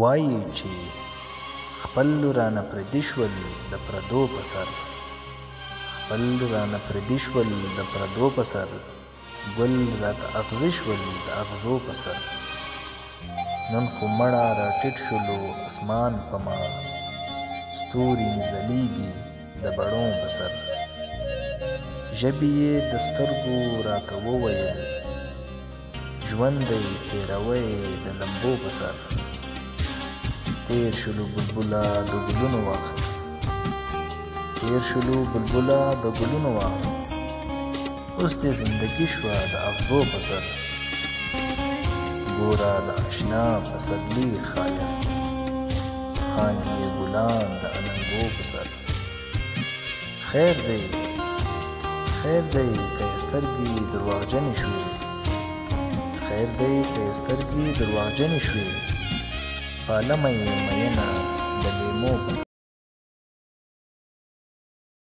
وایي چې خپل رانه پردي شول د پردو په سر، خپل رانه پردي شول د پردو په سر، ګل راته اغزي شول د اغزو په سر. نن خو مړه راټیټ شولو اسمان په ما، ستوري مې ځلیږي د بڼو په سر. ژبې یې د سترګو راته وویل ژوند دی تېروی د لمبو په سر. تېر شولو بلبله د ګلونو وخت، تېر شولو بلبله د ګلونو وخت، اوس دې زندګي شوه د اغزو په سر. ګوره د اشنا پسرلي ښایست، خاندي یې ګلان د اننګو په سر. خیر دی خیر دی که یې سترګې درواغجنې شوې، خیر دی که یې سترګې درواغجنې شوې، پالمه یې مینه د لیمو په